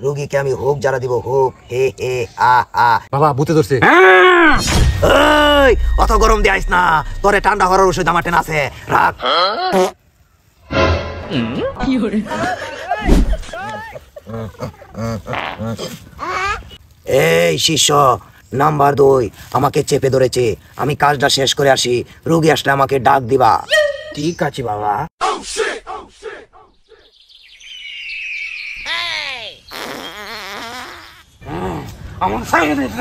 রোগীকে আমি হোক যারা দিব হোক হে হে আ আ। বাবা ভূতে ধরছে। এই অত গরম দিয়াইস না, তোরে ঠান্ডা হওয়ার ওষুধ আমার টেন আছে, রাখ। এই শিষ্য নাম্বার 2 আমাকে চেপে ধরেছে, আমি কাজটা শেষ করে আসি, রোগী আসলে আমাকে ডাক দিবা। ঠিক আছে বাবা। আমার সাইড দিছ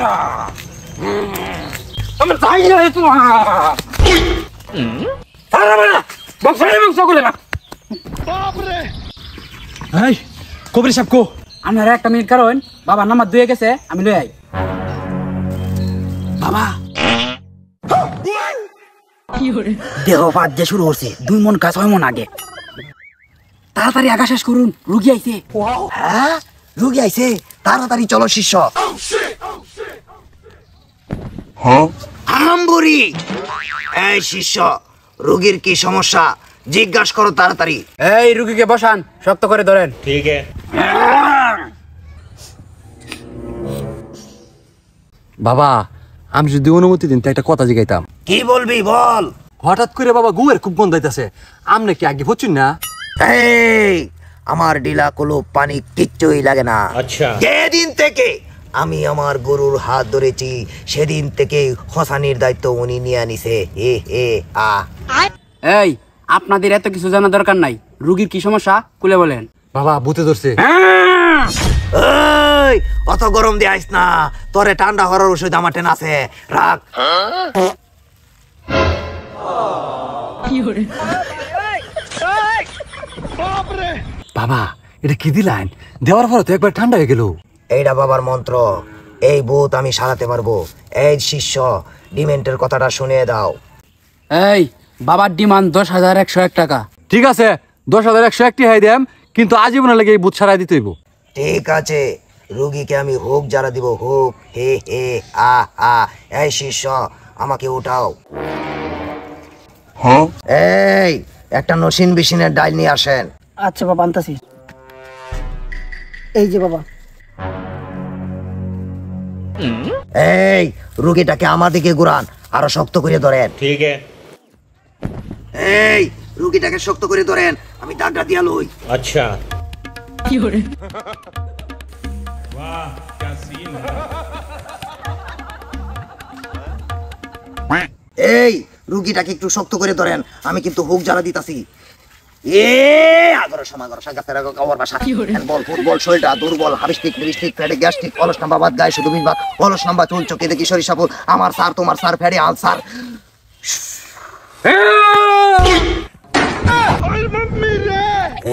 আমার সাইড দিছ সারা বলা বক্সরে বক্স করে না। বাপ রে এই কবরি সাহেব কো আপনারা একটা মিনিট কারণ বাবার নাম্বার 2 গেছে, আমি লই আই। বাবা দেহ পাত যে শুরু হচ্ছে, 2 মন কাজ 6 মন আগে। তাড়াতাড়ি আগা শেষ করুন, রুগী আইছে। হ্যাঁ রোগী আইছে, তাড়াতাড়ি চলো শিষ্য। হারামবুড়ি এই শিষ্য রোগীর কি সমস্যা জিজ্ঞাসা করো তাড়াতাড়ি। এই রুগীকে বসান, শক্ত করে ধরেন। ठीक है। বাবা আমি যদি অনুমতি দিন তো একটা কথা জিগাইতাম। কি বলবি বল। হঠাৎ করে বাবা গুয়ের খুব গন্ধ হইতাছে, আমনে কি আগে হচ্ছেন না? এই আমার ডিলা কলুপ পানি কিচ্ছুই লাগে না। আচ্ছা। যেদিন থেকে আমি আমার গরুর হাত ধরেছি সেদিন থেকে হসানির দায়িত্ব উনি নিয়ে নিছে। হে হে আ। এই আপনাদের এত কিছু জানা দরকার নাই, রুগীর কি সমস্যা খুলে বলেন। বাবা ভূতে ধরছে। এই অত গরম দিয়ে আইস না, তোরে ঠান্ডা হওয়ার ওষুধ আমার টেন আছে, রাখ। বাবা এটা কি দিলেন? দেওয়ার পর তো একবার ঠান্ডা হয়ে গেল। এইটা বাবার মন্ত্র, এই ভূত আমি সারাতে পারবো। এই শিষ্য ডিমেন্টের কথাটা শুনিয়ে দাও। এই বাবার ডিমান্ড 10,101 টাকা। ঠিক আছে 10,101 টাকা দেম, কিন্তু আজীবন লাগে এই বুথ ছাড়াই দিতে হইব। ঠিক আছে রোগীকে আমি হোক যারা দিব হোক হে হে আ আ। এই শিষ্য আমাকে উঠাও। এই একটা নসিন বিসিনের ডাইল নিয়ে আসেন। আচ্ছা বাবা আনতাছি। এই যে বাবা। এই রোগীটাকে আমার দিকে ঘুরান, আরো শক্ত করে ধরেন। ठीक है। এই রোগীটাকে শক্ত করে ধরেন, আমি দাগটা দিয়া লই। अच्छा। এই রুগীটাকে একটু শক্ত করে ধরেন, আমি কিন্তু হুক জ্বালা দিতাছি। এ আগর সমাগর সাগাতের কবর বাসা বল ফুটবল শরীরটা দুর্বল, হাবিস্টিক লিপস্টিক ফেডে গ্যাস্ট্রিক অলস নাম্বার বাদ গায়ে শুধু বিনবাদ অলস নাম্বার চুল চোখে দেখি সরিষা ফুল আমার স্যার তোমার স্যার ফেডে আলসার।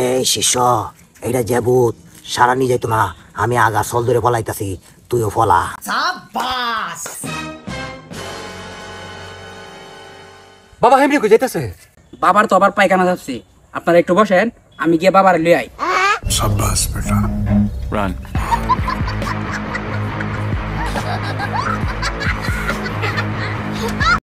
এই শিষ্য এটা যে ভূত সারা নিয়ে যাইতো না, আমি আগা সল ধরে ফলাইতাছি, তুইও ফলা। বাবা হেমনি কই যাইতাছে? বাবার তো আবার পায়খানা যাচ্ছে, আপনারা একটু বসেন, আমি গিয়ে বাবার লই আই। शाबाश बेटा। रन।